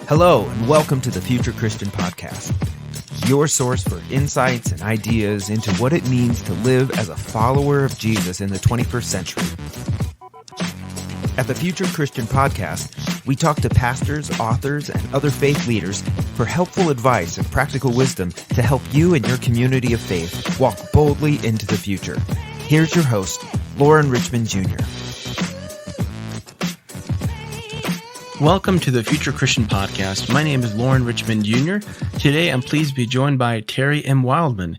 Hello, and welcome to the Future Christian Podcast, your source for insights and ideas into what it means to live as a follower of Jesus in the 21st century. At the Future Christian Podcast, we talk to pastors, authors, and other faith leaders for helpful advice and practical wisdom to help you and your community of faith walk boldly into the future. Here's your host, Lauren Richmond Jr. Welcome to the Future Christian Podcast. My name is Lauren Richmond Jr. Today, I'm pleased to be joined by Terry M. Wildman.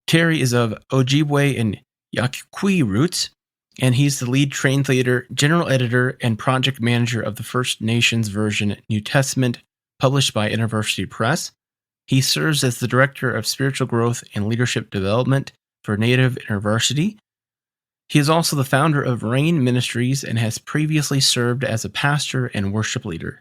Terry is of Ojibwe and Yaqui roots, and he's the lead translator, general editor, and project manager of the First Nations version New Testament, published by InterVarsity Press. He serves as the director of spiritual growth and leadership development for Native InterVarsity. He is also the founder of Rain Ministries and has previously served as a pastor and worship leader.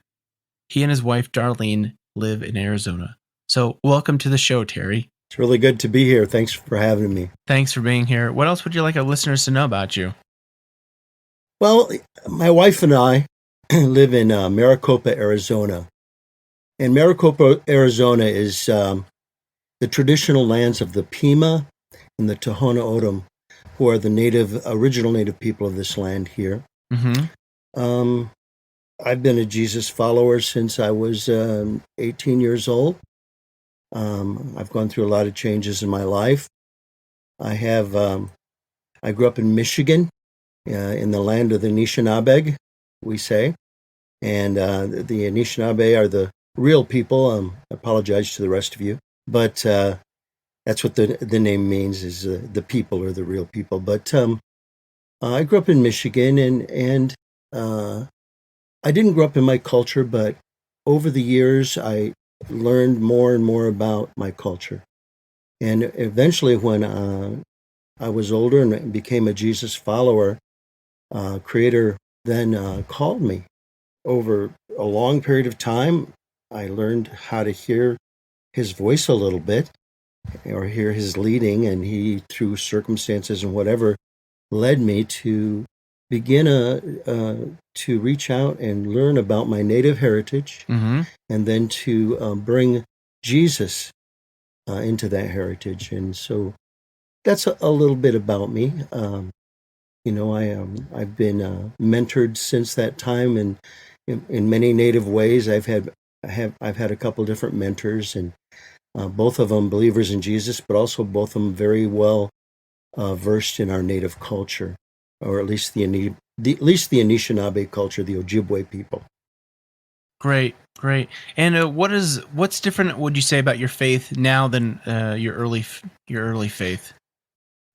He and his wife, Darlene, live in Arizona. So welcome to the show, Terry. It's really good to be here. Thanks for having me. Thanks for being here. What else would you like our listeners to know about you? Well, my wife and I live in Maricopa, Arizona. And Maricopa, Arizona is the traditional lands of the Pima and the Tohono O'odham, who are the original native people of this land here. Mm-hmm. I've been a Jesus follower since I was 18 years old. I've gone through a lot of changes in my life. I grew up in Michigan, in the land of the Anishinaabe, we say. And the Anishinaabe are the real people. I apologize to the rest of you. But that's what the name means, is the people or the real people. But I grew up in Michigan, and I didn't grow up in my culture, but over the years, I learned more and more about my culture. And eventually, when I was older and became a Jesus follower, Creator then called me. Over a long period of time, I learned how to hear His voice a little bit, or hear His leading, and He, through circumstances and whatever, led me to begin to reach out and learn about my native heritage, mm-hmm. and then to bring Jesus into that heritage. And so that's a little bit about me. I've been mentored since that time, and in many native ways. I've had a couple different mentors, and both of them believers in Jesus, but also both of them very well versed in our native culture, or at least the Anishinaabe culture, the Ojibwe people. Great. And what's different, would you say, about your faith now than your early faith?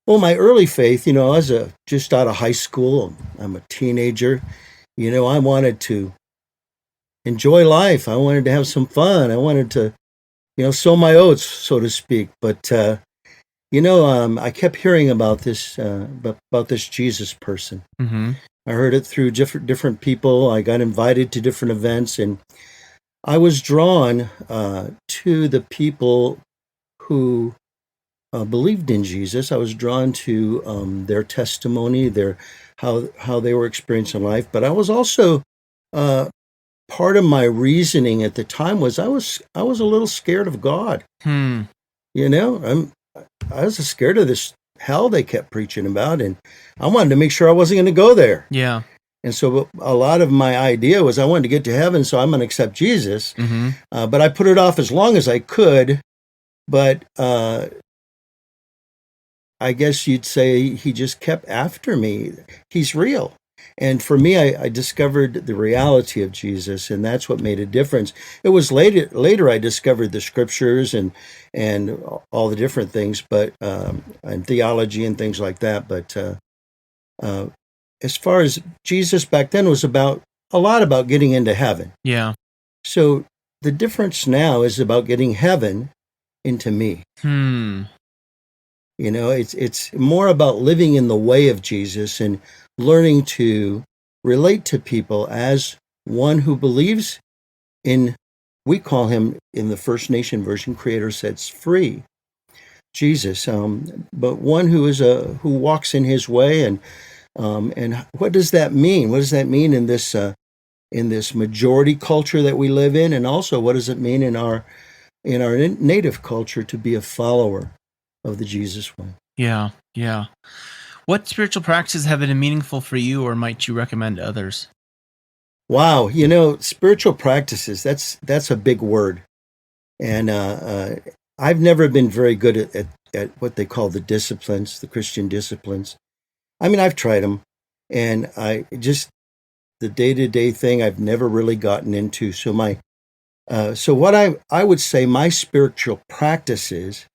Well, my early faith, I was just out of high school. I'm a teenager. I wanted to enjoy life. I wanted to have some fun. I wanted to sow my oats, so to speak. But, I kept hearing about this Jesus person. Mm-hmm. I heard it through different people. I got invited to different events, and I was drawn to the people who believed in Jesus. I was drawn to their testimony, how they were experiencing life. But I was also part of my reasoning at the time was I was a little scared of God. I was scared of this hell they kept preaching about, and I wanted to make sure I wasn't going to go there. Yeah. And so a lot of my idea was I wanted to get to heaven, so I'm going to accept Jesus. Mm-hmm. But I put it off as long as I could. But I guess you'd say He just kept after me. He's real. And for me, I discovered the reality of Jesus, and that's what made a difference. It was later I discovered the scriptures and all the different things, but and theology and things like that. But as far as Jesus back then was a lot about getting into heaven. Yeah. So the difference now is about getting heaven into me. It's more about living in the way of Jesus and learning to relate to people as one who believes in, we call Him in the First Nation version, Creator sets free, Jesus, but one who walks in His way. And what does that mean? What does that mean in this in this majority culture that we live in, and also what does it mean in our native culture to be a follower of the Jesus way. Yeah, yeah. What spiritual practices have been meaningful for you, or might you recommend to others? Wow, spiritual practices, that's a big word. And I've never been very good at what they call the disciplines, the Christian disciplines. I mean, I've tried them, and the day-to-day thing I've never really gotten into. So what I would say my spiritual practices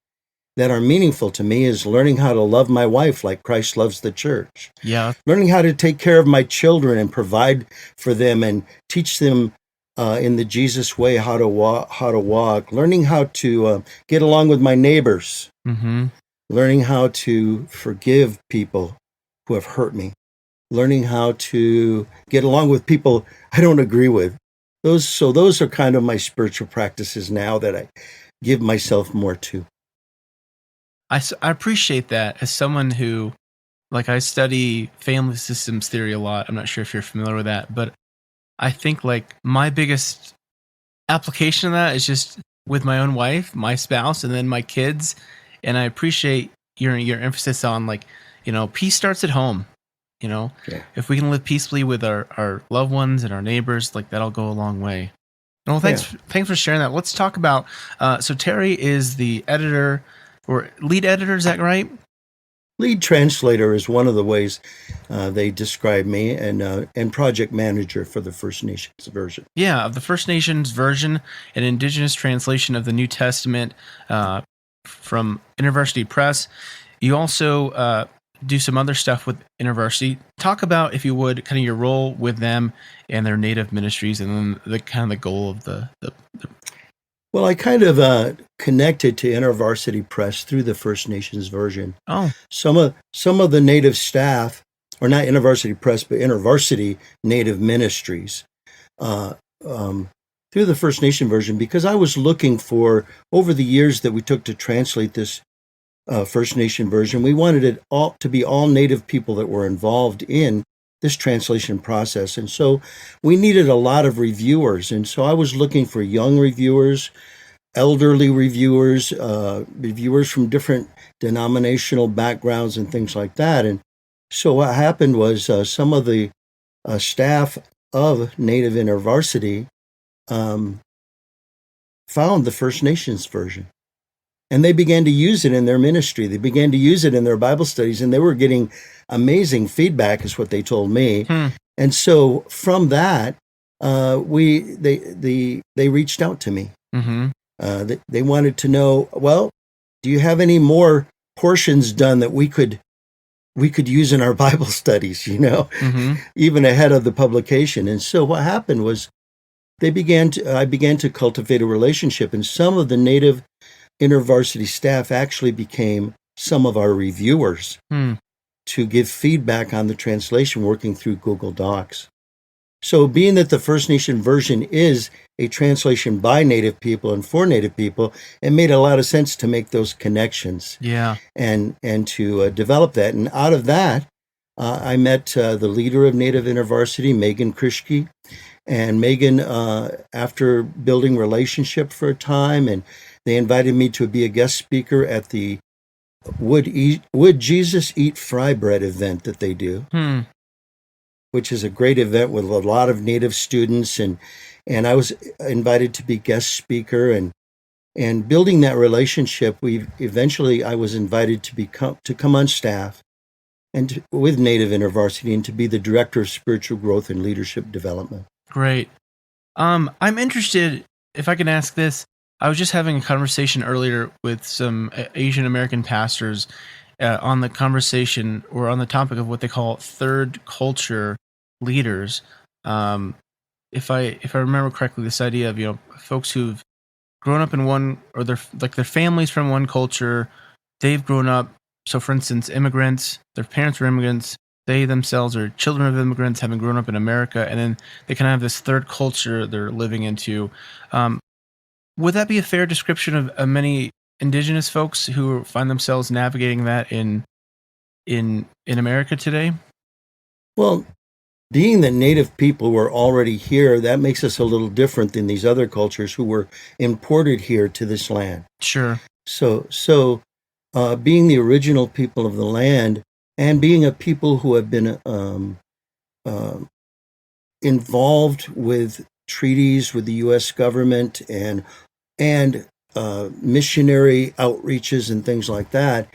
that are meaningful to me is learning how to love my wife like Christ loves the church. Yeah. Learning how to take care of my children and provide for them and teach them in the Jesus way how to walk. Learning how to get along with my neighbors. Mm-hmm. Learning how to forgive people who have hurt me. Learning how to get along with people I don't agree with. Those are kind of my spiritual practices now that I give myself more to. I appreciate that as someone who, like, I study family systems theory a lot. I'm not sure if you're familiar with that, but I think like my biggest application of that is just with my own wife, my spouse, and then my kids. And I appreciate your emphasis on, like, peace starts at home. If we can live peacefully with our loved ones and our neighbors, like, that'll go a long way. Well, thanks for sharing that. Let's talk about, so Terry is the editor or lead editor, is that right? Lead translator is one of the ways they describe me, and project manager for the First Nations version. Yeah, of the First Nations version, an indigenous translation of the New Testament from InterVarsity Press. You also do some other stuff with InterVarsity. Talk about, if you would, kind of your role with them and their Native ministries, and then the goal of the Well, I kind of connected to InterVarsity Press through the First Nations version. Oh, some of the Native staff, or not InterVarsity Press, but InterVarsity Native Ministries, through the First Nation version, because I was looking for, over the years that we took to translate this First Nation version, we wanted it all to be all Native people that were involved in this translation process. And so we needed a lot of reviewers. And so I was looking for young reviewers, elderly reviewers, reviewers from different denominational backgrounds and things like that. And so what happened was some of the staff of Native InterVarsity found the First Nations version. And they began to use it in their ministry. They began to use it in their Bible studies, and they were getting amazing feedback, is what they told me. And so from that, they reached out to me. Mm-hmm. They wanted to know, well, do you have any more portions done that we could use in our Bible studies? Mm-hmm. Even ahead of the publication. And so what happened was, I began to cultivate a relationship, and some of the Native InterVarsity staff actually became some of our reviewers to give feedback on the translation, working through Google Docs. So being that the First Nation version is a translation by Native people and for Native people, it made a lot of sense to make those connections. Yeah. And to develop that. And out of that, I met the leader of Native InterVarsity, Megan Krishke. And Megan, after building relationship for a time, and they invited me to be a guest speaker at the Would Jesus Eat Fry Bread event that they do, which is a great event with a lot of Native students. And I was invited to be guest speaker, and building that relationship, I was invited to come on staff and with Native InterVarsity, and to be the director of spiritual growth and leadership development. Great. I'm interested, if I can ask this. I was just having a conversation earlier with some Asian American pastors on the conversation, or on the topic of what they call third culture leaders. If I remember correctly, this idea of folks who've grown up in one, or their families from one culture, they've grown up. So, for instance, immigrants, their parents were immigrants. They themselves are children of immigrants, having grown up in America, and then they kind of have this third culture they're living into. Would that be a fair description of many indigenous folks who find themselves navigating that in America today? Well, being that Native people were already here, that makes us a little different than these other cultures who were imported here to this land. Sure. So, being the original people of the land and being a people who have been involved with treaties with the U.S. government and missionary outreaches and things like that,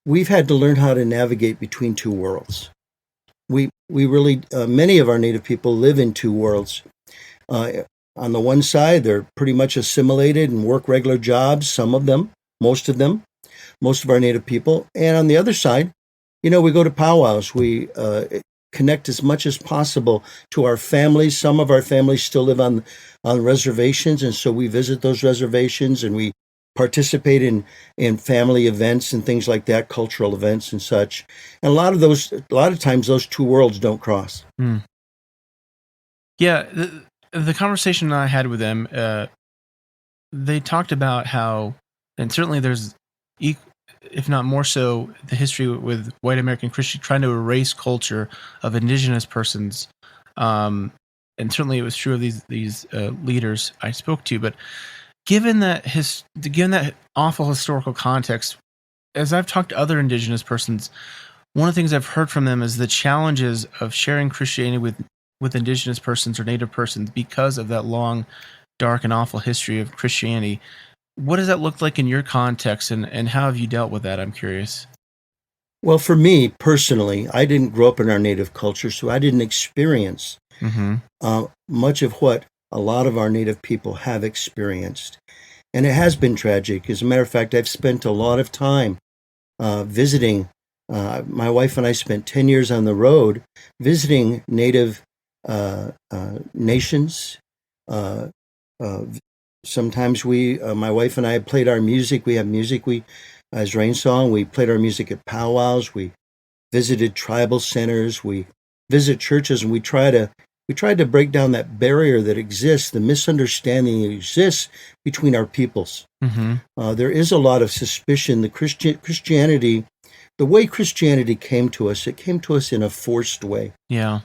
we've had to learn how to navigate between two worlds. We really, many of our Native people live in two worlds. On the one side, they're pretty much assimilated and work regular jobs, some of them, most of our Native people. And on the other side, we go to powwows. We connect as much as possible to our families. Some of our families still live on reservations, and so we visit those reservations and we participate in family events and things like that, cultural events and such. And a lot of times those two worlds don't cross. Mm. Yeah, the conversation I had with them, they talked about how, and certainly there's, if not more so, the history with white American Christians trying to erase culture of indigenous persons. And certainly it was true of these leaders I spoke to. But given that awful historical context, as I've talked to other indigenous persons, one of the things I've heard from them is the challenges of sharing Christianity with indigenous persons or Native persons because of that long, dark, and awful history of Christianity. What does that look like in your context, and how have you dealt with that? I'm curious. Well, for me personally, I didn't grow up in our Native culture, so I didn't experience much of what a lot of our Native people have experienced. And it has been tragic. As a matter of fact, I've spent a lot of time visiting. My wife and I spent 10 years on the road visiting Native nations. Sometimes my wife and I played our music. We have music. As Rain Song, we played our music at powwows. We visited tribal centers. We visit churches, and we tried to break down that barrier that exists, the misunderstanding that exists between our peoples. Mm-hmm. There is a lot of suspicion. Christianity, the way Christianity came to us, it came to us in a forced way. Yeah.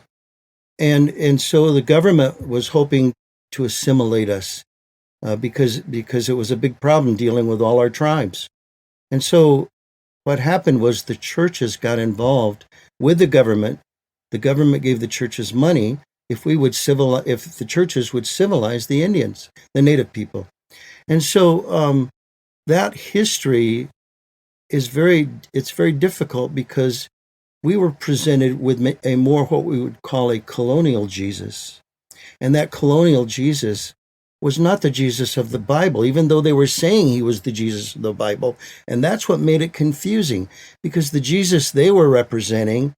And so the government was hoping to assimilate us because it was a big problem dealing with all our tribes. And so what happened was the churches got involved with the government. The government gave the churches money if the churches would civilize the Indians, the Native people. And so that history is very difficult because we were presented with a more what we would call a colonial Jesus. And that colonial Jesus was not the Jesus of the Bible, even though they were saying he was the Jesus of the Bible. And that's what made it confusing, because the Jesus they were representing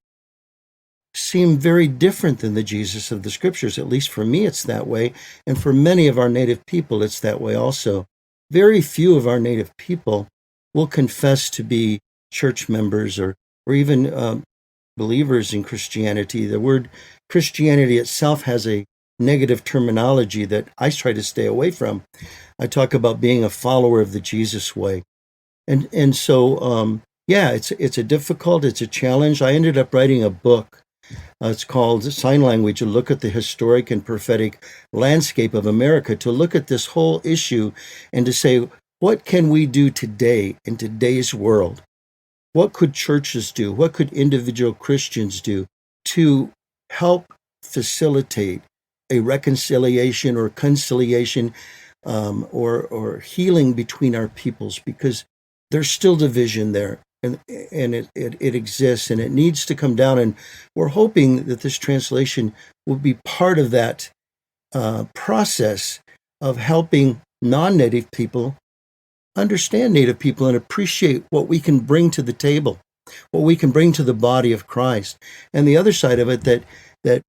seemed very different than the Jesus of the Scriptures. At least for me, it's that way. And for many of our Native people, it's that way also. Very few of our Native people will confess to be church members or even believers in Christianity. The word Christianity itself has a negative terminology that I try to stay away from. I talk about being a follower of the Jesus way. And so, it's a challenge. I ended up writing a book. It's called Sign Language, a look at the historic and prophetic landscape of America, to look at this whole issue and to say, what can we do today in today's world? What could churches do? What could individual Christians do to help facilitate a reconciliation or conciliation or healing between our peoples? Because there's still division there, and it exists, and it needs to come down. And we're hoping that this translation will be part of that process of helping non-Native people understand Native people and appreciate what we can bring to the table, what we can bring to the body of Christ. And the other side of it, that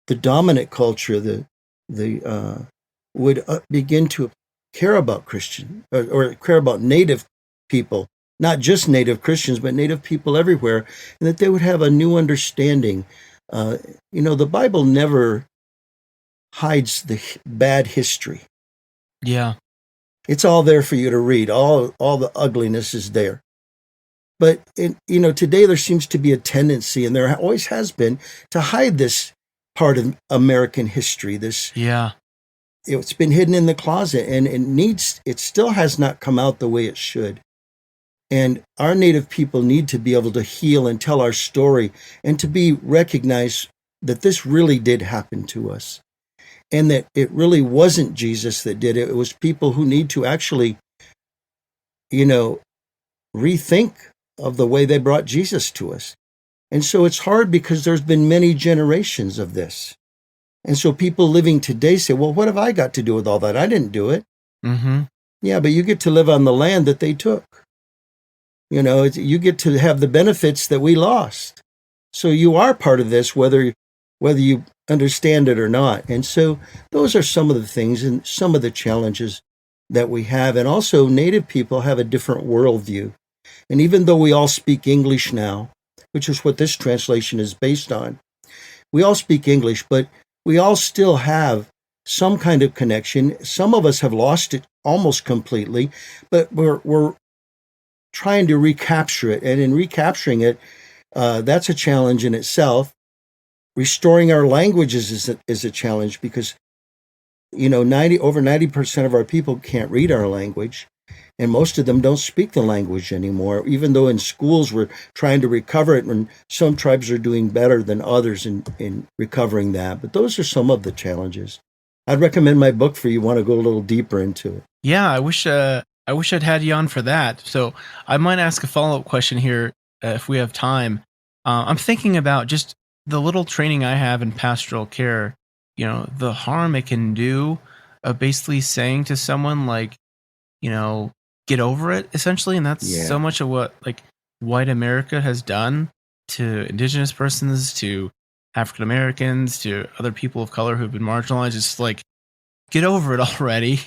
the dominant culture, would begin to care about Christian or care about Native people, not just Native Christians, but Native people everywhere, and that they would have a new understanding. The Bible never hides the bad history. Yeah. It's all there for you to read. All the ugliness is there. But today there seems to be a tendency, and there always has been, to hide this part of American history. It's been hidden in the closet, and it still has not come out the way it should. And our Native people need to be able to heal and tell our story, and to be recognized that this really did happen to us, and that it really wasn't Jesus that did it. It was people who need to actually, rethink of the way they brought Jesus to us. And so it's hard because there's been many generations of this. And so people living today say, well, what have I got to do with all that? I didn't do it. Mm-hmm. Yeah, but you get to live on the land that they took. You get to have the benefits that we lost. So you are part of this, whether you understand it or not. And so those are some of the things and some of the challenges that we have. And also, Native people have a different worldview. And even though we all speak English now, which is what this translation is based on, we all speak English, but we all still have some kind of connection. Some of us have lost it almost completely, but we're trying to recapture it. And in recapturing it, that's a challenge in itself. Restoring our languages is a challenge because, over 90% of our people can't read our language, and most of them don't speak the language anymore, even though in schools we're trying to recover it, and some tribes are doing better than others in recovering that. But those are some of the challenges. I'd recommend my book for you want to go a little deeper into it. Yeah, I wish I'd had you on for that. So I might ask a follow-up question here if we have time. I'm thinking about just the little training I have in pastoral care, the harm it can do of basically saying to someone like, get over it, essentially. And that's so much of what white America has done to indigenous persons, to African Americans, to other people of color who've been marginalized. It's like, get over it already.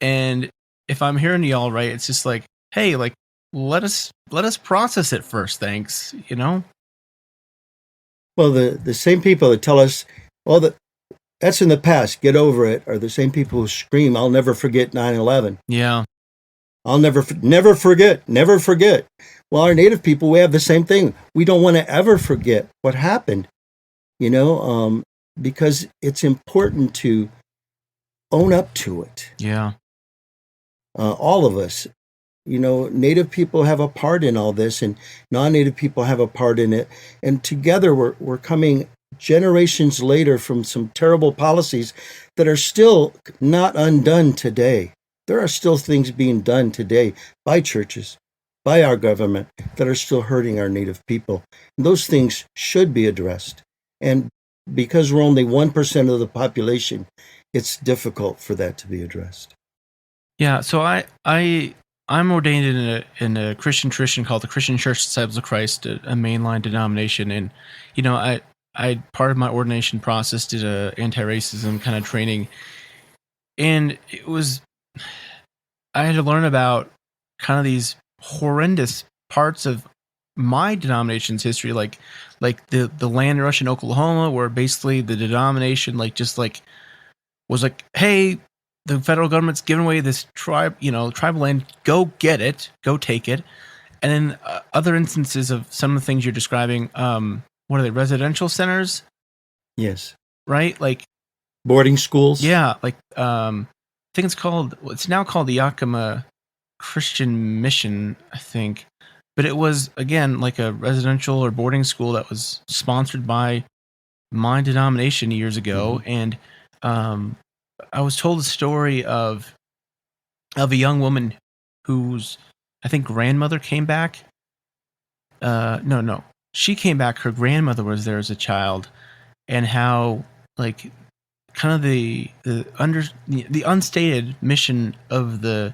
And if I'm hearing y'all right, it's just like, hey, let us process it first. Thanks. Well, the same people that tell us, that's in the past, get over it, are the same people who scream, I'll never forget 9/11. Yeah. I'll never forget. Well, our Native people, we have the same thing. We don't want to ever forget what happened, because it's important to own up to it. Yeah. All of us, Native people have a part in all this, and non-Native people have a part in it. And together we're coming generations later from some terrible policies that are still not undone today. There are still things being done today by churches, by our government, that are still hurting our Native people. And those things should be addressed. And because we're only 1% of the population, it's difficult for that to be addressed. Yeah, so I'm ordained in a Christian tradition called the Christian Church Disciples of Christ, a mainline denomination, and I part of my ordination process did a anti-racism kind of training, and I had to learn about kind of these horrendous parts of my denomination's history, like the land rush in Oklahoma, where basically the denomination was like, hey, the federal government's giving away this tribal land, go get it, go take it. And then other instances of some of the things you're describing, what are they, residential centers? Yes. Right? Boarding schools? Yeah. I think it's now called the Yakima Christian Mission, I think. But it was, again, like a residential or boarding school that was sponsored by my denomination years ago. Mm-hmm. And I was told a story of a young woman whose, I think, grandmother came back. No. She came back. Her grandmother was there as a child, and how kind of the unstated mission of the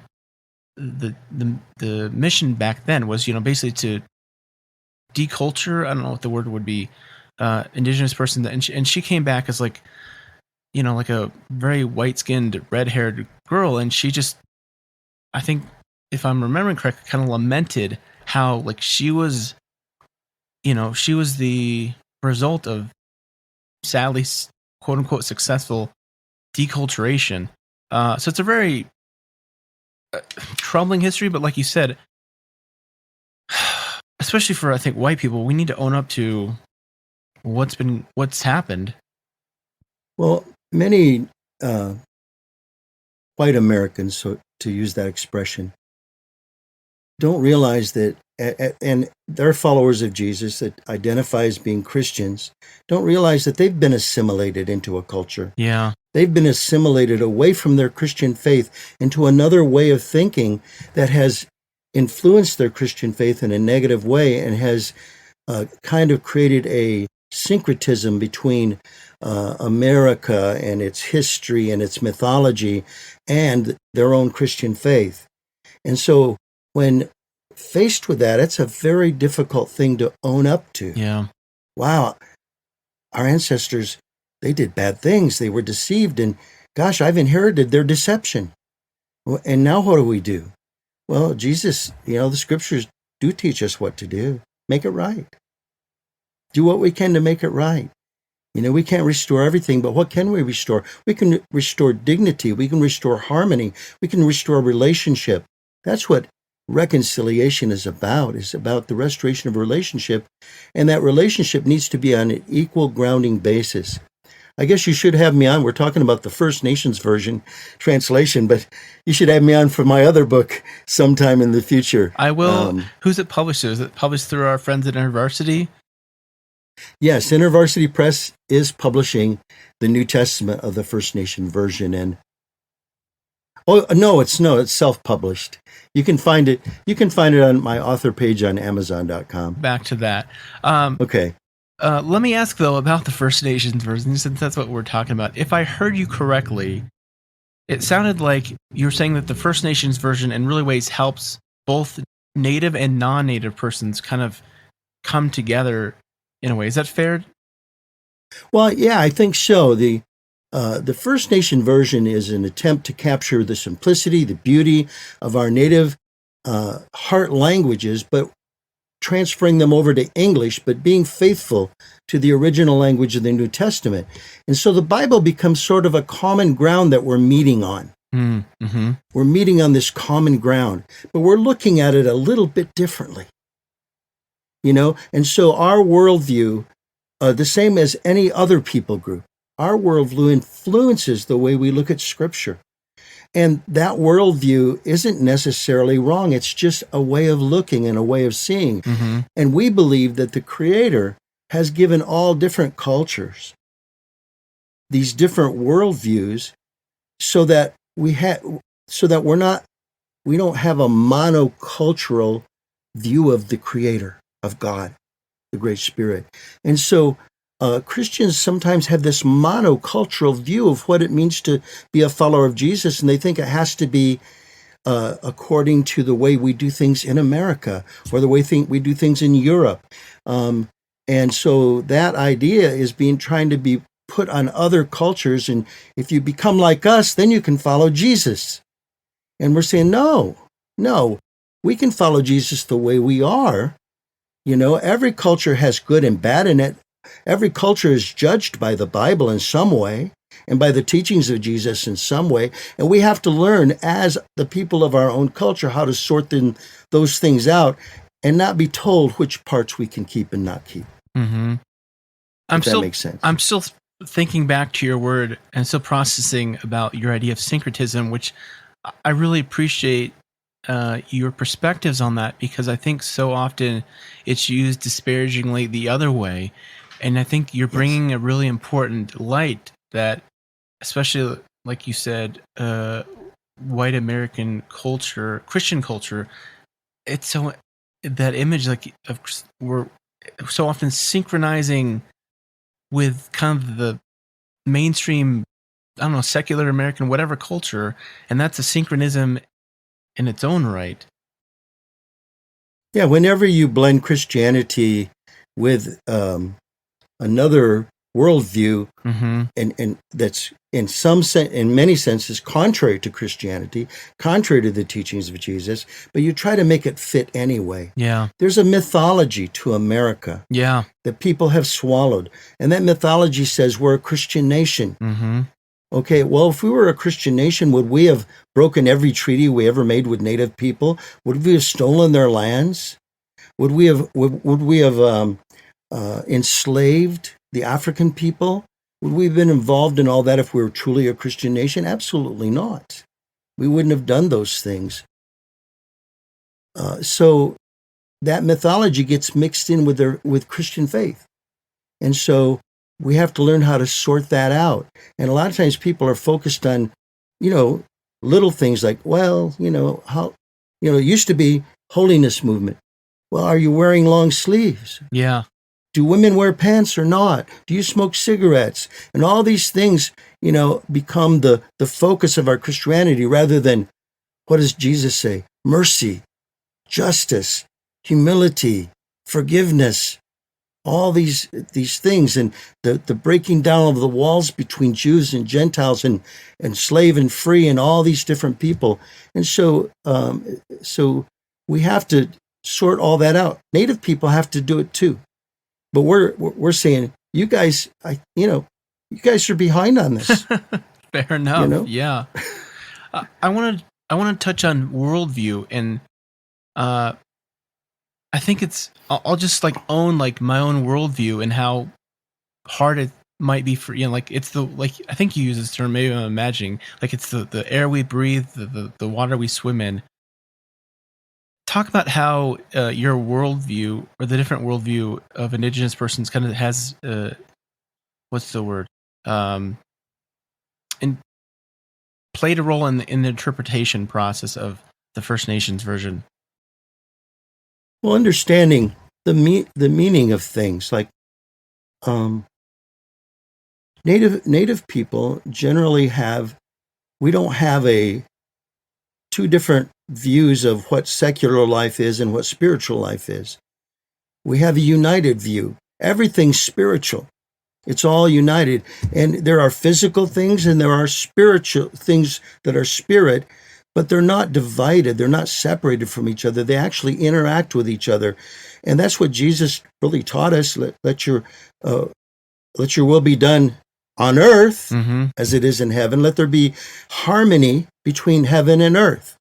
mission back then was, basically to deculture. I don't know what the word would be. Indigenous person, and she came back as like a very white-skinned, red-haired girl, and she just, I think, if I'm remembering correctly, kind of lamented how she was the result of, sadly, quote-unquote successful deculturation. So it's a very troubling history, but like you said, especially for, I think, white people, we need to own up to what's happened, Well, many white Americans, so to use that expression, don't realize that, and they're followers of Jesus that identify as being Christians, don't realize that they've been assimilated into a culture. Yeah. They've been assimilated away from their Christian faith into another way of thinking that has influenced their Christian faith in a negative way and has kind of created a syncretism between America and its history and its mythology and their own Christian faith. And so when faced with that, it's a very difficult thing to own up to. Yeah. Wow, our ancestors, they did bad things. They were deceived, and gosh, I've inherited their deception. And now what do we do? Well, Jesus, the scriptures do teach us what to do. Make it right. Do what we can to make it right. We can't restore everything, but what can we restore? We can restore dignity. We can restore harmony. We can restore relationship. That's what reconciliation is about the restoration of relationship. And that relationship needs to be on an equal grounding basis. I guess you should have me on. We're talking about the First Nations version translation, but you should have me on for my other book sometime in the future. I will. Who's it published to? Is it published through our friends at InterVarsity? Yes, InterVarsity Press is publishing the New Testament of the First Nation version, and it's self-published. You can find it on my author page on Amazon.com. Back to that. Okay. Let me ask though about the First Nations version, since that's what we're talking about. If I heard you correctly, it sounded like you're saying that the First Nations version in really ways helps both Native and non-Native persons kind of come together in a way. Is that fair? Well, yeah, I think so. The First Nation version is an attempt to capture the simplicity, the beauty of our native heart languages, but transferring them over to English, but being faithful to the original language of the New Testament. And so the Bible becomes sort of a common ground that we're meeting on. Mm-hmm. We're meeting on this common ground, but we're looking at it a little bit differently. And so our worldview, the same as any other people group, our worldview influences the way we look at Scripture. And that worldview isn't necessarily wrong. It's just a way of looking and a way of seeing. Mm-hmm. And we believe that the Creator has given all different cultures these different worldviews so that we don't have a monocultural view of the Creator, of God, the Great Spirit. And so Christians sometimes have this monocultural view of what it means to be a follower of Jesus, and they think it has to be according to the way we do things in America or the way we do things in Europe. And so that idea is trying to be put on other cultures, and if you become like us, then you can follow Jesus. And we're saying, no, we can follow Jesus the way we are. Every culture has good and bad in it. Every culture is judged by the Bible in some way and by the teachings of Jesus in some way. And we have to learn as the people of our own culture how to sort those things out and not be told which parts we can keep and not keep. Mm-hmm. That makes sense. I'm still thinking back to your word and still processing about your idea of syncretism, which I really appreciate your perspectives on that, because I think so often it's used disparagingly the other way. And I think you're bringing a really important light that, especially like you said, white American culture, Christian culture, it's so that image we're so often synchronizing with kind of the mainstream, I don't know, secular American, whatever culture, and that's a synchronism in its own right. Yeah, whenever you blend Christianity with another worldview, mm-hmm. and that's in many senses contrary to Christianity, contrary to the teachings of Jesus, but you try to make it fit anyway. Yeah. There's a mythology to America that people have swallowed, and that mythology says we're a Christian nation. Mm-hmm. Okay, well, if we were a Christian nation, would we have broken every treaty we ever made with Native people? Would we have stolen their lands? Would we have enslaved the African people? Would we have been involved in all that if we were truly a Christian nation? Absolutely not. We wouldn't have done those things. So that mythology gets mixed in with Christian faith. And so we have to learn how to sort that out. And a lot of times people are focused on, little things like, it used to be holiness movement. Well, are you wearing long sleeves? Yeah. Do women wear pants or not? Do you smoke cigarettes? And all these things, become the focus of our Christianity rather than, what does Jesus say? Mercy, justice, humility, forgiveness, all these things, and the breaking down of the walls between Jews and Gentiles and slave and free and all these different people. And so we have to sort all that out. Native people have to do it too. But we're saying, you guys are behind on this. Fair enough. Yeah. I want to touch on worldview, and I think I'll just own my own worldview and how hard it might be for it's I think you use this term, maybe I'm imagining, it's the air we breathe, the water we swim in. Talk about how your worldview, or the different worldview of Indigenous persons, kind of has what's the word? And played a role in the interpretation process of the First Nations version. Well, understanding the meaning of things, Native people generally we don't have two different views of what secular life is and what spiritual life is. We have a united view. Everything's spiritual. It's all united. And there are physical things and there are spiritual things that are spirit, but they're not divided. They're not separated from each other. They actually interact with each other. And that's what Jesus really taught us. Let your will be done on earth as it is in heaven. Let there be harmony between heaven and earth.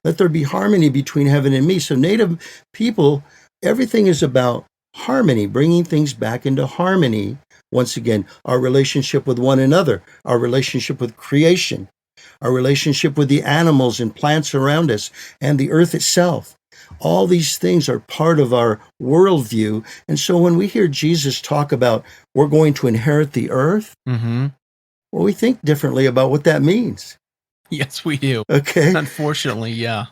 Let there be harmony between heaven and me. So Native people, everything is about harmony, bringing things back into harmony. Once again, our relationship with one another, our relationship with creation, our relationship with the animals and plants around us, and the earth itself. All these things are part of our worldview. And so when we hear Jesus talk about we're going to inherit the earth, well, we think differently about what that means. Yes, we do. Okay. Unfortunately, yeah.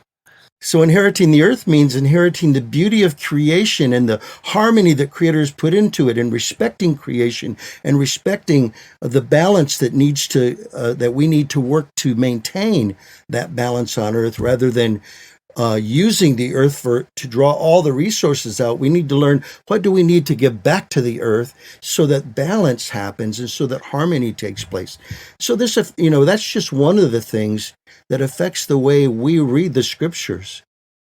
So inheriting the earth means inheriting the beauty of creation and the harmony that Creator has put into it, and respecting creation and respecting the balance that that we need to work to maintain that balance on earth, rather than using the earth to draw all the resources out. We need to learn, what do we need to give back to the earth so that balance happens and so that harmony takes place. So this, that's just one of the things that affects the way we read the scriptures.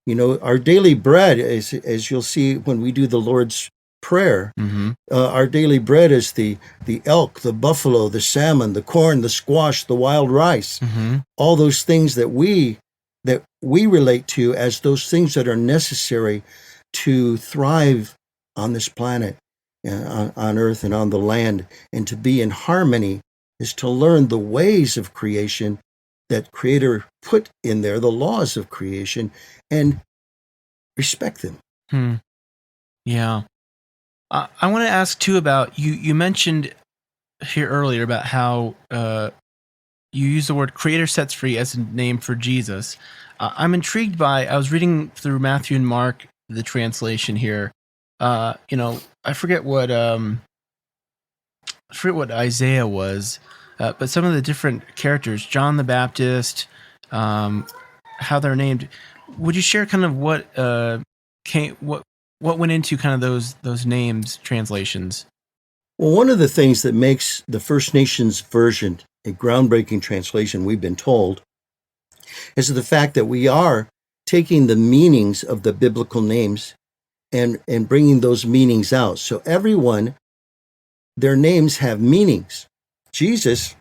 Our daily bread, as you'll see when we do the Lord's Prayer, our daily bread is the elk, the buffalo, the salmon, the corn, the squash, the wild rice, all those things that we relate to as those things that are necessary to thrive on this planet, on earth and on the land. And to be in harmony is to learn the ways of creation that Creator put in there, the laws of creation, and respect them. Yeah. I want to ask too about, you mentioned here earlier about how you use the word Creator sets free as a name for Jesus. I'm intrigued I was reading through Matthew and Mark, the translation here. I forget what Isaiah was, but some of the different characters, John the Baptist, how they're named. Would you share kind of what went into kind of those names translations? Well, one of the things that makes the First Nations version a groundbreaking translation, we've been told, is the fact that we are taking the meanings of the biblical names and bringing those meanings out. So everyone, their names have meanings. Jesus,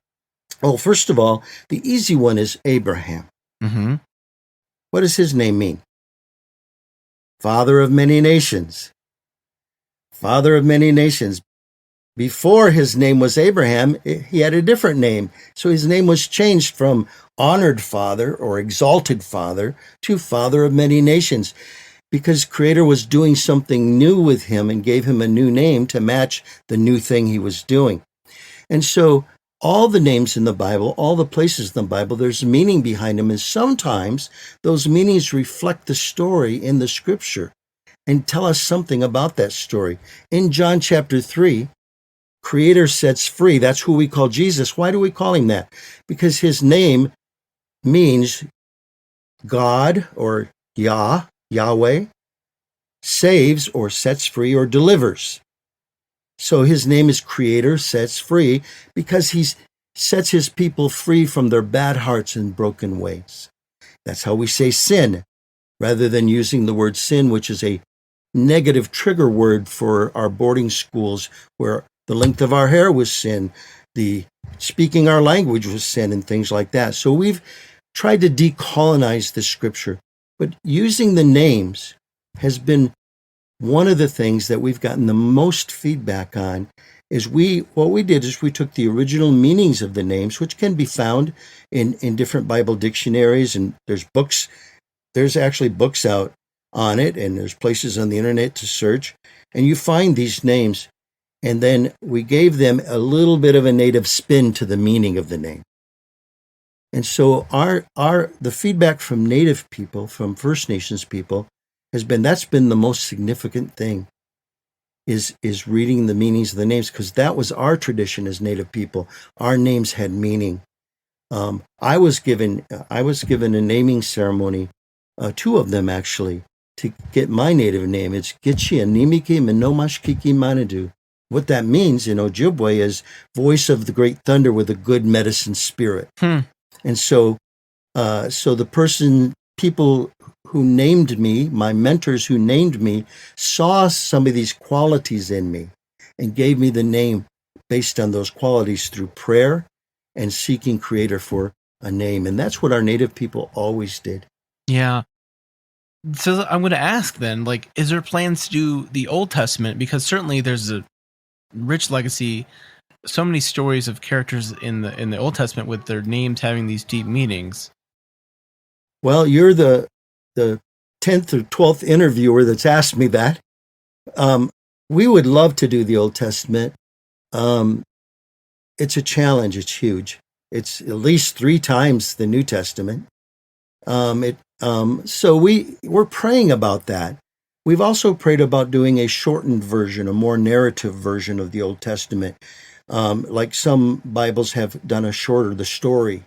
well, first of all, the easy one is Abraham. What does his name mean? Father of many nations. Father of many nations. before his name was Abraham, he had a different name. So his name was changed from honored father or exalted father to father of many nations, because Creator was doing something new with him and gave him a new name to match the new thing he was doing. And so all the names in the Bible, all the places in the Bible, there's meaning behind them. And sometimes those meanings reflect the story in the scripture and tell us something about that story. In John chapter 3, Creator sets free. That's who we call Jesus. Why do we call him that? Because his name means God, or Yahweh, saves or sets free or delivers. So his name is Creator sets free because he sets his people free from their bad hearts and broken ways. That's how we say sin, rather than using the word sin, which is a negative trigger word for our boarding schools, where the length of our hair was sin, the speaking our language was sin, and things like that. So we've tried to decolonize the scripture, but using the names has been one of the things that we've gotten the most feedback on. What we did is we took the original meanings of the names, which can be found in different Bible dictionaries, and there's actually books out on it, and there's places on the internet to search, and you find these names, and then we gave them a little bit of a native spin to the meaning of the name. And so the feedback from Native people, from First Nations people, that's been the most significant thing, is reading the meanings of the names, because that was our tradition as Native people. Our names had meaning. I was given a naming ceremony, 2 of them actually, to get my Native name. It's Gitchi Animiki Minomashkiki Manadu. What that means in Ojibwe is voice of the great thunder with a good medicine spirit. And so the people who named me, my mentors who named me, saw some of these qualities in me and gave me the name based on those qualities through prayer and seeking Creator for a name. And that's what our Native people always did. Yeah. So I'm going to ask then, is there plans to do the Old Testament? Because certainly there's a rich legacy, so many stories of characters in the Old Testament with their names having these deep meanings. Well, you're the 10th or 12th interviewer that's asked me that. We would love to do the Old Testament. It's a challenge. It's huge. It's at least 3 times the New Testament. So we're praying about that. We've also prayed about doing a shortened version, a more narrative version of the Old Testament. Like some Bibles have done the story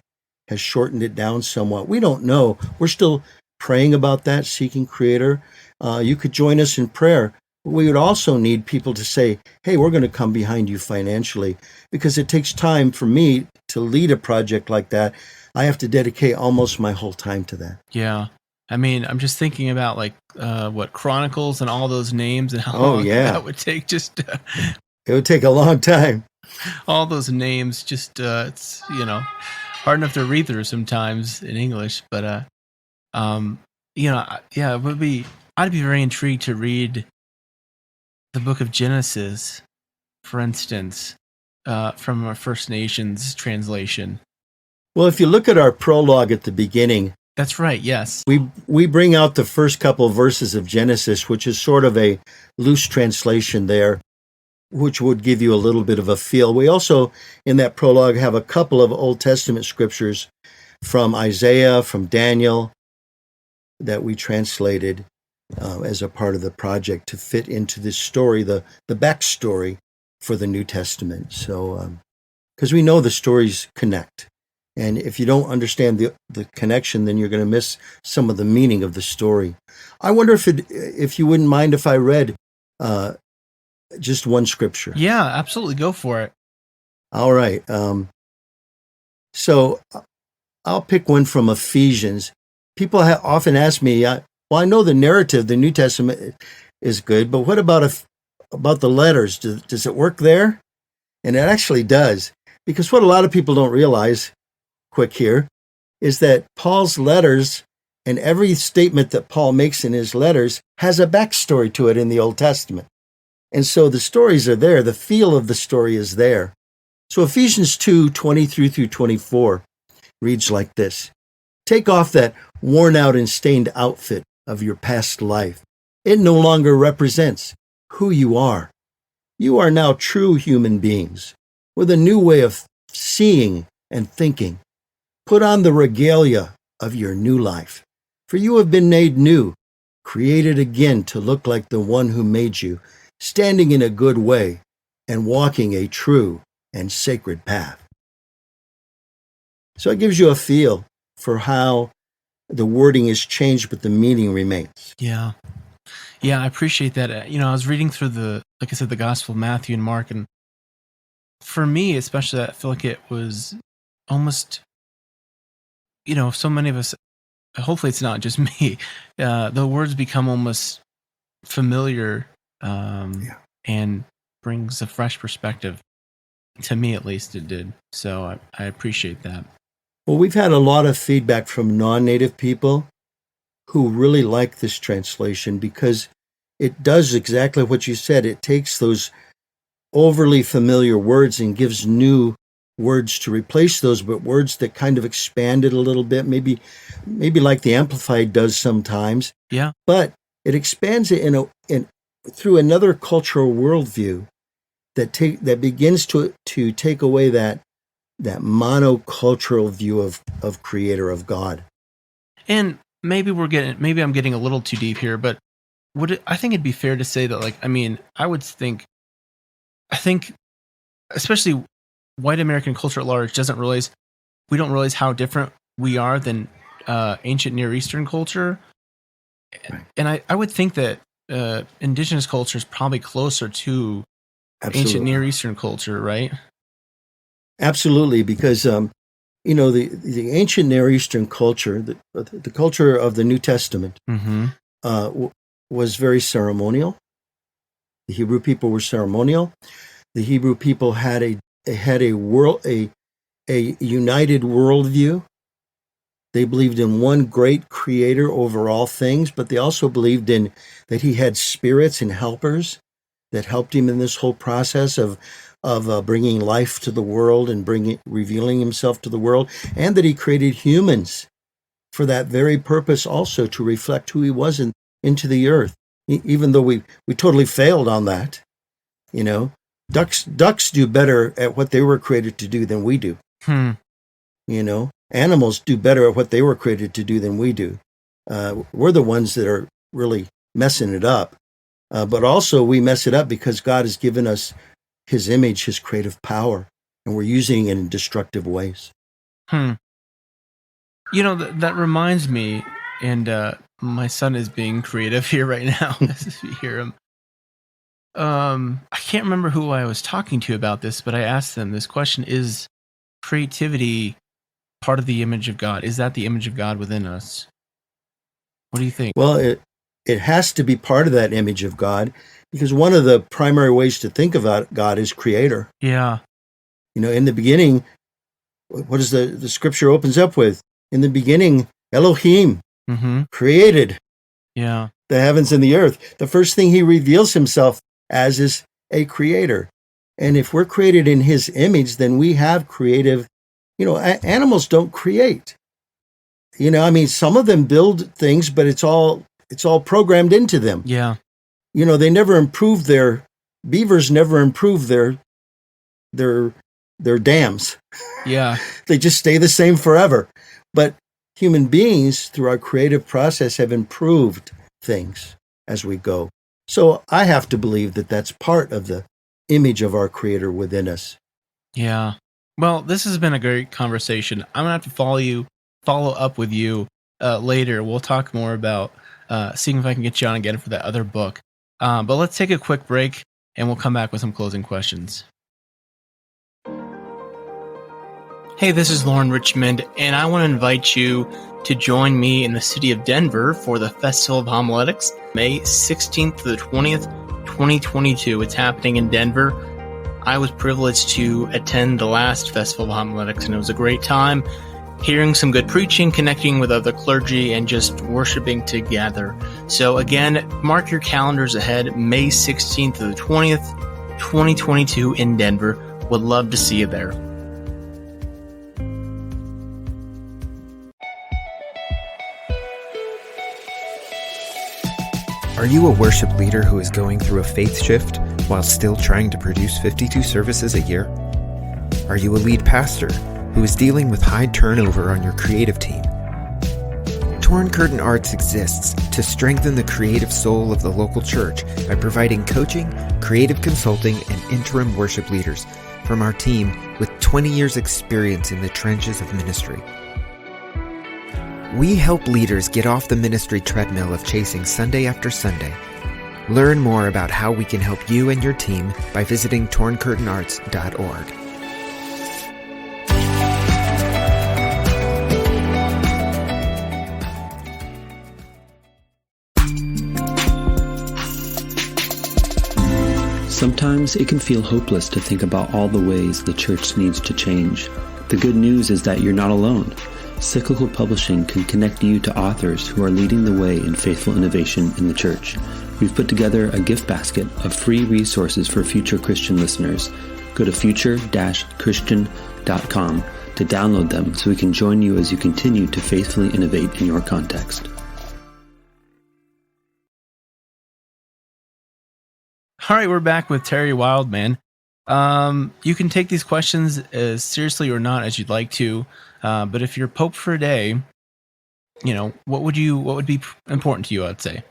has shortened it down somewhat. We don't know. We're still praying about that, seeking Creator. You could join us in prayer. We would also need people to say, hey, we're going to come behind you financially, because it takes time for me to lead a project like that. I have to dedicate almost my whole time to that. Yeah. I mean, I'm just thinking about what Chronicles and all those names and how long that would take. It would take a long time. All those names, it's hard enough to read through sometimes in English, but it would be. I'd be very intrigued to read the Book of Genesis, for instance, from a First Nations translation. Well, if you look at our prologue at the beginning. That's right, yes. We bring out the first couple of verses of Genesis, which is sort of a loose translation there, which would give you a little bit of a feel. We also, in that prologue, have a couple of Old Testament scriptures from Isaiah, from Daniel, that we translated as a part of the project to fit into this story, the backstory for the New Testament. So, because we know the stories connect. And if you don't understand the connection, then you're going to miss some of the meaning of the story. I wonder if you wouldn't mind if I read just one scripture. Yeah, absolutely. Go for it. All right. So I'll pick one from Ephesians. People often ask me, well, I know the narrative, the New Testament is good, but what about the letters? Does it work there? And it actually does. Because what a lot of people don't realize, quick here, is that Paul's letters and every statement that Paul makes in his letters has a backstory to it in the Old Testament. And so the stories are there. The feel of the story is there. So Ephesians 2:23-24 reads like this. Take off that worn out and stained outfit of your past life. It no longer represents who you are. You are now true human beings with a new way of seeing and thinking. Put on the regalia of your new life, for you have been made new, created again to look like the one who made you, standing in a good way and walking a true and sacred path. So it gives you a feel for how the wording is changed, but the meaning remains. Yeah. Yeah, I appreciate that. I was reading through like I said, the Gospel of Matthew and Mark, and for me, especially, I feel like it was almost, so many of us, hopefully it's not just me, the words become almost familiar and brings a fresh perspective. To me, at least, it did. So I appreciate that. Well, we've had a lot of feedback from non-native people who really like this translation because it does exactly what you said. It takes those overly familiar words and gives new words to replace those, but words that kind of expand it a little bit, maybe like the Amplified does sometimes. Yeah. But it expands it through another cultural worldview that begins to take away that monocultural view of Creator, of God. And maybe I'm getting a little too deep here, but I think it'd be fair to say that, I think especially white American culture at large we don't realize how different we are than ancient Near Eastern culture. Right. And I would think that indigenous culture is probably closer to ancient Near Eastern culture, right? Absolutely, because the ancient Near Eastern culture, the culture of the New Testament, was very ceremonial. The Hebrew people were ceremonial. The Hebrew people had a united worldview. They believed in one great Creator over all things, but they also believed in that He had spirits and helpers that helped Him in this whole process of bringing life to the world and revealing Himself to the world, and that He created humans for that very purpose also, to reflect who He was into the earth. Even though we totally failed on that, ducks do better at what they were created to do than we do. Animals do better at what they were created to do than we do. We're the ones that are really messing it up. But also we mess it up because God has given us His image, His creative power, and we're using it in destructive ways. That reminds me, and my son is being creative here right now, as you hear him. I can't remember who I was talking to about this, but I asked them this question: is creativity part of the image of God? Is that the image of God within us? What do you think? Well, it has to be part of that image of God, because one of the primary ways to think about God is Creator. Yeah. In the beginning, what does the scripture opens up with? In the beginning, Elohim created the heavens and the earth. The first thing He reveals Himself as is a creator. And if we're created in His image, then we have creative, animals don't create. Some of them build things, but it's all programmed into them. Yeah. They never improve beavers never improve their dams. Yeah. They just stay the same forever. But human beings, through our creative process, have improved things as we go. So I have to believe that that's part of the image of our Creator within us. Yeah. Well, this has been a great conversation. I'm going to have to follow up with you later. We'll talk more about seeing if I can get you on again for that other book. But let's take a quick break, and we'll come back with some closing questions. Hey, this is Lauren Richmond, and I want to invite you to join me in the city of Denver for the Festival of Homiletics, May 16th to the 20th, 2022. It's happening in Denver. I was privileged to attend the last Festival of Homiletics, and it was a great time. hearing some good preaching, connecting with other clergy, and just worshiping together. So again, mark your calendars ahead, May 16th to the 20th, 2022 in Denver. Would love to see you there. Are you a worship leader who is going through a faith shift while still trying to produce 52 services a year? Are you a lead pastor who is dealing with high turnover on your creative team? Torn Curtain Arts exists to strengthen the creative soul of the local church by providing coaching, creative consulting, and interim worship leaders from our team with 20 years experience in the trenches of ministry. We help leaders get off the ministry treadmill of chasing Sunday after Sunday. Learn more about how we can help you and your team by visiting torncurtainarts.org. Sometimes it can feel hopeless to think about all the ways the church needs to change. The good news is that you're not alone. Cyclical Publishing can connect you to authors who are leading the way in faithful innovation in the church. We've put together a gift basket of free resources for future Christian listeners. Go to future-christian.com to download them so we can join you as you continue to faithfully innovate in your context. All right, we're back with Terry Wildman. You can take these questions as seriously or not as you'd like to, but if you're Pope for a day, what would be important to you, I'd say?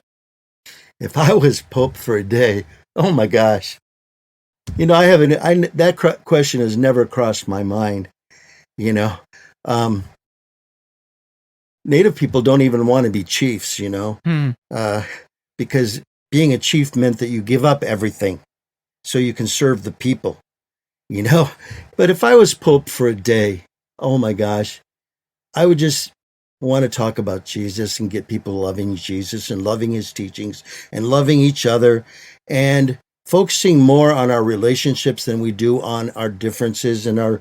If I was Pope for a day, oh my gosh. That question has never crossed my mind. Native people don't even want to be chiefs, because being a chief meant that you give up everything so you can serve the people, But if I was Pope for a day, oh my gosh, I would just want to talk about Jesus and get people loving Jesus and loving his teachings and loving each other and focusing more on our relationships than we do on our differences and our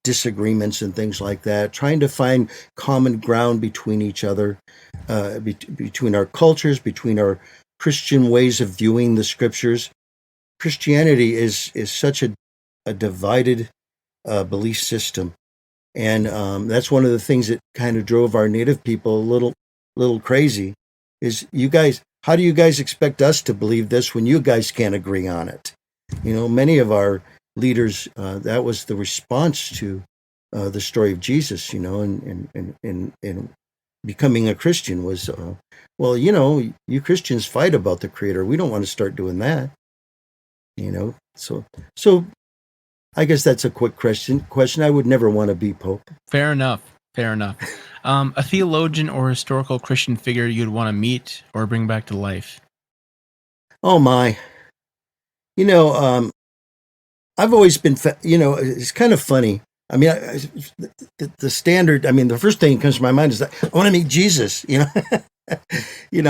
disagreements and things like that, trying to find common ground between each other, between our cultures, between our Christian ways of viewing the scriptures. Christianity is such a divided belief system. And that's one of the things that kind of drove our Native people a little crazy is how do you guys expect us to believe this when you guys can't agree on it? Many of our leaders, that was the response to the story of Jesus, and becoming a Christian was, you Christians fight about the Creator. We don't want to start doing that, So I guess that's a quick question. I would never want to be Pope. Fair enough. A theologian or historical Christian figure you'd want to meet or bring back to life? Oh my. I've always been, it's kind of funny. I mean, the standard, the first thing that comes to my mind is that I want to meet Jesus, I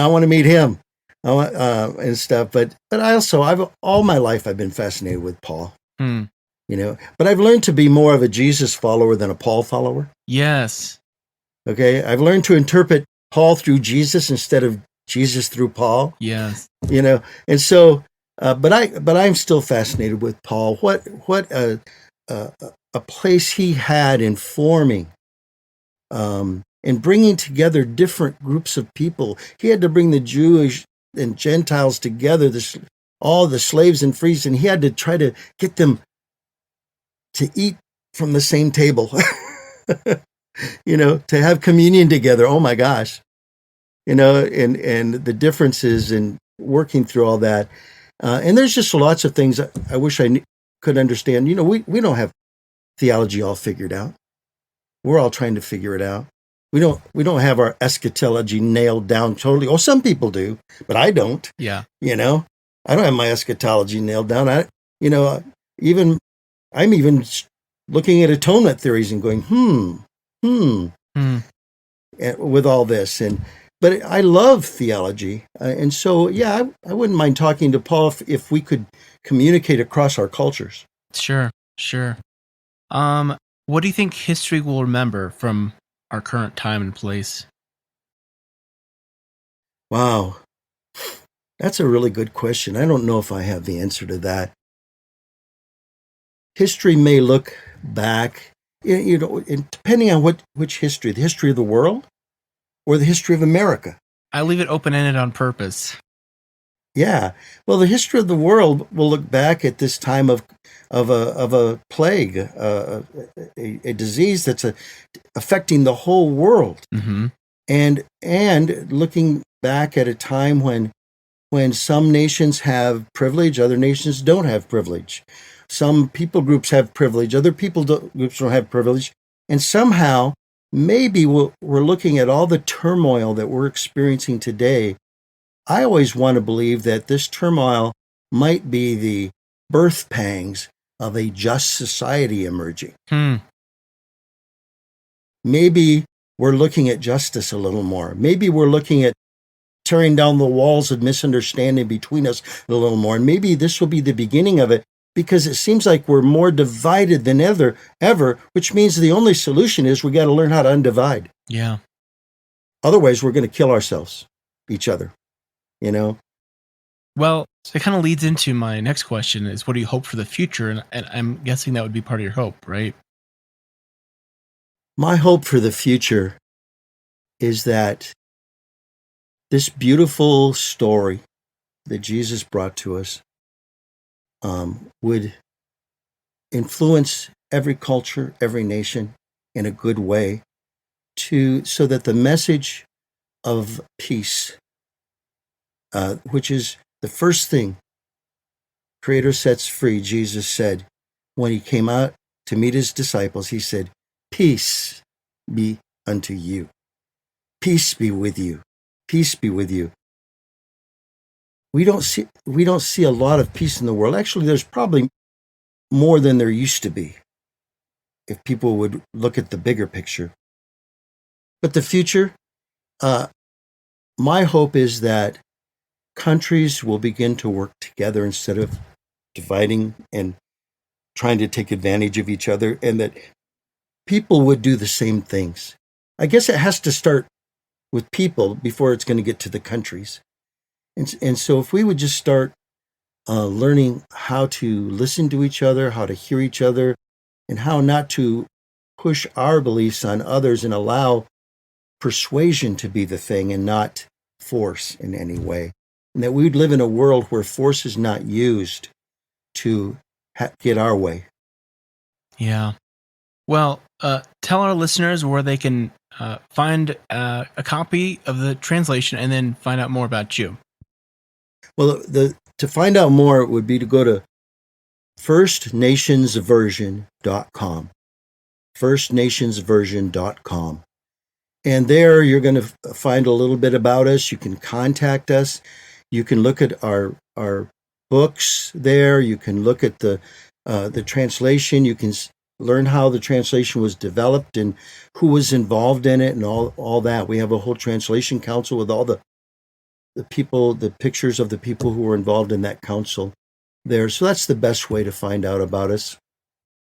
want to meet him and stuff. But all my life I've been fascinated with Paul. But I've learned to be more of a Jesus follower than a Paul follower. Yes. Okay. I've learned to interpret Paul through Jesus instead of Jesus through Paul. Yes. And so, but I'm still fascinated with Paul. What a place he had in forming, and bringing together different groups of people. He had to bring the Jewish and Gentiles together, all the slaves and frees, and he had to try to get them to eat from the same table, to have communion together. Oh my gosh, and the differences in working through all that. And there's just lots of things I wish I could understand. We don't have theology all figured out. We're all trying to figure it out. We don't have our eschatology nailed down totally. Oh, some people do, but I don't. Yeah. I don't have my eschatology nailed down. I'm even looking at atonement theories and going, with all this. But I love theology. And so, I wouldn't mind talking to Paul if we could communicate across our cultures. Sure. What do you think history will remember from our current time and place? Wow. That's a really good question. I don't know if I have the answer to that. History may look back, depending on which history, the history of the world or the history of America. I leave it open-ended on purpose. Yeah. Well, the history of the world will look back at this time of a plague, a disease that's affecting the whole world, Mm-hmm. and looking back at a time when some nations have privilege, other nations don't have privilege. Some people groups have privilege, other groups don't have privilege, and somehow maybe we're looking at all the turmoil that we're experiencing today. I always want to believe that this turmoil might be the birth pangs of a just society emerging. Maybe we're looking at justice a little more. Maybe we're looking at tearing down the walls of misunderstanding between us a little more. And maybe this will be the beginning of it, because it seems like we're more divided than ever, which means the only solution is we got to learn how to undivide. Yeah. Otherwise, we're going to kill ourselves, each other. Well, it kind of leads into my next question is, what do you hope for the future? And I'm guessing that would be part of your hope, right? My hope for the future is that this beautiful story that Jesus brought to us would influence every culture, every nation in a good way, so that the message of peace, which is the first thing Creator sets free, Jesus said when he came out to meet his disciples, he said, "Peace be unto you. Peace be with you. Peace be with you." We don't see a lot of peace in the world. Actually, there's probably more than there used to be, if people would look at the bigger picture. But the future, my hope is that countries will begin to work together instead of dividing and trying to take advantage of each other, and that people would do the same things. I guess it has to start with people before it's going to get to the countries. And so if we would just start learning how to listen to each other, how to hear each other, and how not to push our beliefs on others, and allow persuasion to be the thing and not force in any way. And that we would live in a world where force is not used to get our way. Yeah. Well, tell our listeners where they can find a copy of the translation and then find out more about you. Well, to find out more, it would be to go to firstnationsversion.com. firstnationsversion.com. And there you're going to find a little bit about us. You can contact us. You can look at our books there. You can look at the translation. You can learn how the translation was developed and who was involved in it and all that. We have a whole translation council with all the people, the pictures of the people who were involved in that council there. So that's the best way to find out about us.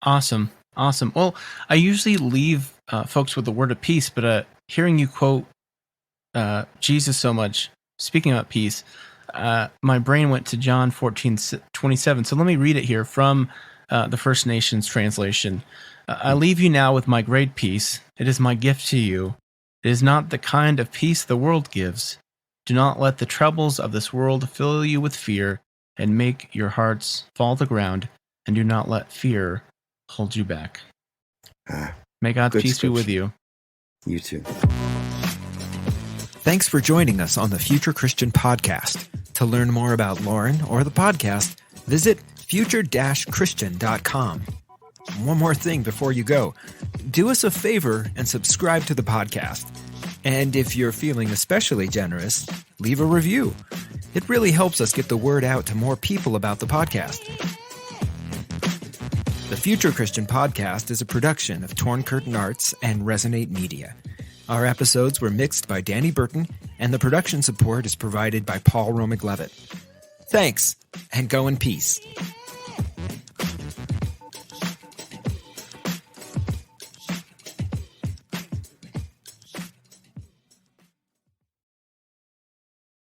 Awesome. Well, I usually leave folks with a word of peace, but hearing you quote Jesus so much, speaking about peace, my brain went to John 14:27. So let me read it here from the First Nations translation. I leave you now with my great peace. It is my gift to you. It is not the kind of peace the world gives. Do not let the troubles of this world fill you with fear and make your hearts fall to the ground, and do not let fear hold you back. May God's peace be with you. You too. Thanks for joining us on the Future Christian Podcast. To learn more about Lauren or the podcast, visit future-christian.com. One more thing before you go. Do us a favor and subscribe to the podcast. And if you're feeling especially generous, leave a review. It really helps us get the word out to more people about the podcast. The Future Christian Podcast is a production of Torn Curtain Arts and Resonate Media. Our episodes were mixed by Danny Burton, and the production support is provided by Paul Romick-Levitt. Thanks, and go in peace.